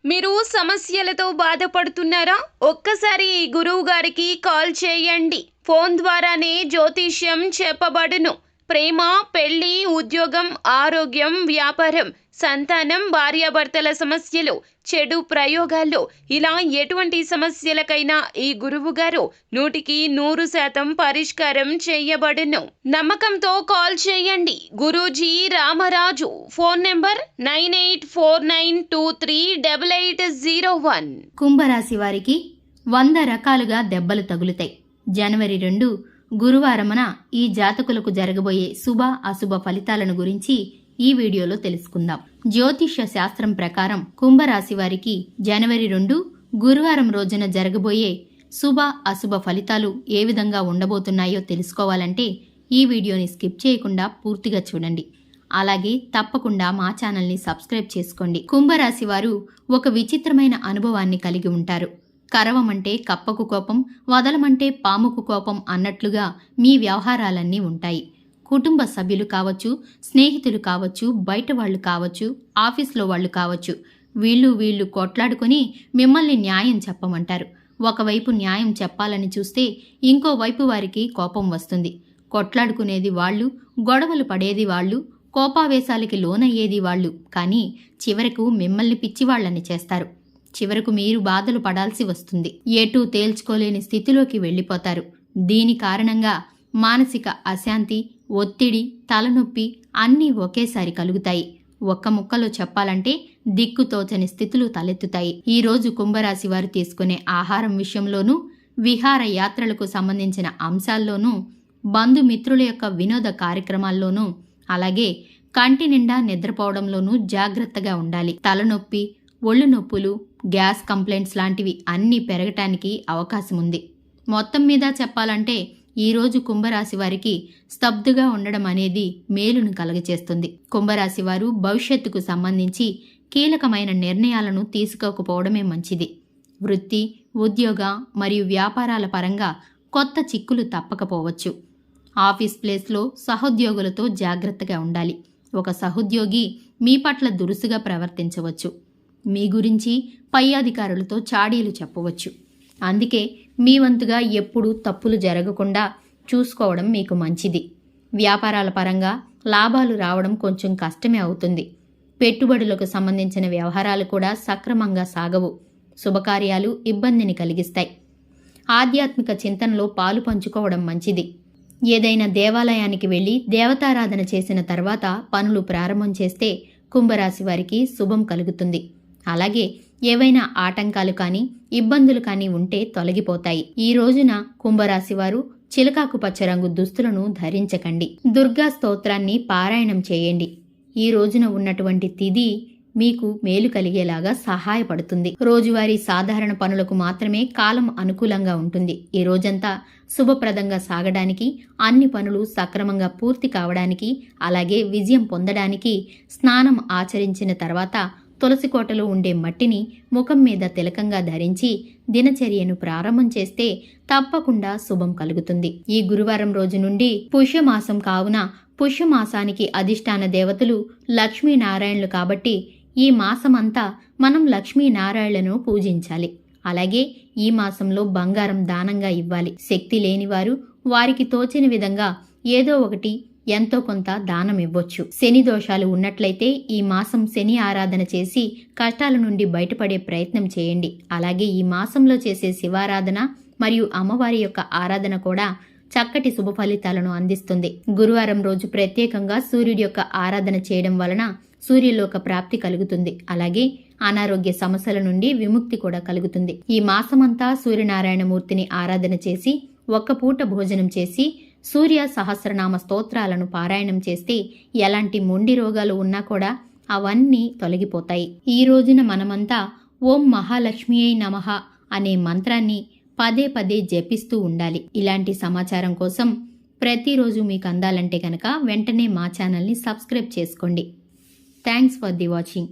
మీరు సమస్యలతో బాధపడుతున్నారా? ఒక్కసారి ఈ గురువు గారికి కాల్ చేయండి. ఫోన్ ద్వారానే జ్యోతిష్యం చెప్పబడును. ప్రేమ, పెళ్లి, ఉద్యోగం, ఆరోగ్యం, వ్యాపారం, సంతానం, భార్యాభర్తల సమస్యలు, చెడు ప్రయోగాలు, ఇలా ఎటువంటి సమస్యలకైనా ఈ గురువు గారు 100% పరిష్కారం చేయబడును. నమ్మకంతో కాల్ చేయండి. గురూజీ రామరాజు. Phone number 9849238801. కుంభరాశి వారికి 100 రకాలుగా దెబ్బలు తగులుతాయి. జనవరి 2 గురువారమున ఈ జాతకులకు జరగబోయే శుభ అశుభ ఫలితాలను గురించి ఈ వీడియోలో తెలుసుకుందాం. జ్యోతిష్య శాస్త్రం ప్రకారం కుంభరాశి వారికి జనవరి 2 గురువారం రోజున జరగబోయే శుభ అశుభ ఫలితాలు ఏ విధంగా ఉండబోతున్నాయో తెలుసుకోవాలంటే ఈ వీడియోని స్కిప్ చేయకుండా పూర్తిగా చూడండి. అలాగే తప్పకుండా మా ఛానల్ని సబ్స్క్రైబ్ చేసుకోండి. కుంభరాశి వారు ఒక విచిత్రమైన అనుభవాన్ని కలిగి ఉంటారు. కరవమంటే కప్పకు కోపం, వదలమంటే పాముకు కోపం అన్నట్లుగా మీ వ్యవహారాలన్నీ ఉంటాయి. కుటుంబ సభ్యులు కావచ్చు, స్నేహితులు కావచ్చు, బయట వాళ్ళు కావచ్చు, ఆఫీస్లో వాళ్ళు కావచ్చు, వీళ్ళు కొట్లాడుకొని మిమ్మల్ని న్యాయం చెప్పమంటారు. ఒకవైపు న్యాయం చెప్పాలని చూస్తే ఇంకోవైపు వారికి కోపం వస్తుంది. కొట్లాడుకునేది వాళ్ళు, గొడవలు పడేది వాళ్ళు, కోపావేశాలకి లోనయ్యేది వాళ్ళు. కానీ చివరకు మిమ్మల్ని పిచ్చివాళ్లని చేస్తారు. చివరకు మీరు బాధలు పడాల్సి వస్తుంది. ఎటూ తేల్చుకోలేని స్థితిలోకి వెళ్ళిపోతారు. దీని కారణంగా మానసిక అశాంతి, ఒత్తిడి, తలనొప్పి అన్నీ ఒకేసారి కలుగుతాయి. ఒక్క ముక్కలో చెప్పాలంటే దిక్కుతోచని స్థితులు తలెత్తుతాయి. ఈరోజు కుంభరాశి వారు తీసుకునే ఆహారం విషయంలోనూ, విహార యాత్రలకు సంబంధించిన అంశాల్లోనూ, బంధుమిత్రుల యొక్క వినోద కార్యక్రమాల్లోనూ, అలాగే కంటి నిండా నిద్రపోవడంలోనూ జాగ్రత్తగా ఉండాలి. తలనొప్పి, ఒళ్ళు నొప్పులు, గ్యాస్ కంప్లైంట్స్ లాంటివి అన్నీ పెరగటానికి అవకాశం ఉంది. మొత్తం మీద చెప్పాలంటే ఈరోజు కుంభరాశి వారికి స్తబ్దుగా ఉండడం అనేది మేలును కలగచేస్తుంది. కుంభరాశి వారు భవిష్యత్తుకు సంబంధించి కీలకమైన నిర్ణయాలను తీసుకోకపోవడమే మంచిది. వృత్తి, ఉద్యోగ మరియు వ్యాపారాల పరంగా కొత్త చిక్కులు తప్పకపోవచ్చు. ఆఫీస్ ప్లేస్లో సహోద్యోగులతో జాగ్రత్తగా ఉండాలి. ఒక సహోద్యోగి మీ పట్ల దురుసుగా ప్రవర్తించవచ్చు. మీ గురించి పై అధికారులతో చాడీలు చెప్పవచ్చు. అందుకే మీ వంతుగా ఎప్పుడూ తప్పులు జరగకుండా చూసుకోవడం మీకు మంచిది. వ్యాపారాల పరంగా లాభాలు రావడం కొంచెం కష్టమే అవుతుంది. పెట్టుబడులకు సంబంధించిన వ్యవహారాలు కూడా సక్రమంగా సాగవు. శుభకార్యాలు ఇబ్బందిని కలిగిస్తాయి. ఆధ్యాత్మిక చింతనలో పాలు పంచుకోవడం మంచిది. ఏదైనా దేవాలయానికి వెళ్లి దేవతారాధన చేసిన తర్వాత పనులు ప్రారంభం చేస్తే కుంభరాశి వారికి శుభం కలుగుతుంది. అలాగే ఏవైనా ఆటంకాలు కానీ ఇబ్బందులు కానీ ఉంటే తొలగిపోతాయి. ఈ రోజున కుంభరాశి వారు చిలకాకు పచ్చ రంగు దుస్తులను ధరించకండి. దుర్గా స్తోత్రాన్ని పారాయణం చేయండి. ఈ రోజున ఉన్నటువంటి తిథి మీకు మేలు కలిగేలాగా సహాయపడుతుంది. రోజువారీ సాధారణ పనులకు మాత్రమే కాలం అనుకూలంగా ఉంటుంది. ఈ రోజంతా శుభప్రదంగా సాగడానికి, అన్ని పనులు సక్రమంగా పూర్తి కావడానికి, అలాగే విజయం పొందడానికి స్నానం ఆచరించిన తర్వాత తులసి కోటలో ఉండే మట్టిని ముఖం మీద తిలకంగా ధరించి దినచర్యను ప్రారంభం చేస్తే తప్పకుండా శుభం కలుగుతుంది. ఈ గురువారం రోజు నుండి పుష్యమాసం కావున పుష్యమాసానికి అధిష్టాన దేవతలు లక్ష్మీనారాయణులు కాబట్టి ఈ మాసమంతా మనం లక్ష్మీనారాయణలను పూజించాలి. అలాగే ఈ మాసంలో బంగారం దానంగా ఇవ్వాలి. శక్తి లేనివారు వారికి తోచిన విధంగా ఏదో ఒకటి ఎంతో కొంత దానం ఇవ్వొచ్చు. శని దోషాలు ఉన్నట్లయితే ఈ మాసం శని ఆరాధన చేసి కష్టాల నుండి బయటపడే ప్రయత్నం చేయండి. అలాగే ఈ మాసంలో చేసే శివారాధన మరియు అమ్మవారి యొక్క ఆరాధన కూడా చక్కటి శుభ ఫలితాలను అందిస్తుంది. గురువారం రోజు ప్రత్యేకంగా సూర్యుడి యొక్క ఆరాధన చేయడం వలన సూర్యలోక ప్రాప్తి కలుగుతుంది. అలాగే అనారోగ్య సమస్యల నుండి విముక్తి కూడా కలుగుతుంది. ఈ మాసమంతా సూర్యనారాయణమూర్తిని ఆరాధన చేసి ఒక్క పూట భోజనం చేసి సూర్య సహస్రనామ స్తోత్రాలను పారాయణం చేస్తే ఎలాంటి మొండి రోగాలు ఉన్నా కూడా అవన్నీ తొలగిపోతాయి. ఈ రోజున మనమంతా ఓం మహాలక్ష్మియై నమః అనే మంత్రాన్ని పదే పదే జపిస్తూ ఉండాలి. ఇలాంటి సమాచారం కోసం ప్రతిరోజు మీకు అందాలంటే కనుక వెంటనే మా ఛానల్ని సబ్స్క్రైబ్ చేసుకోండి. Thanks for the watching.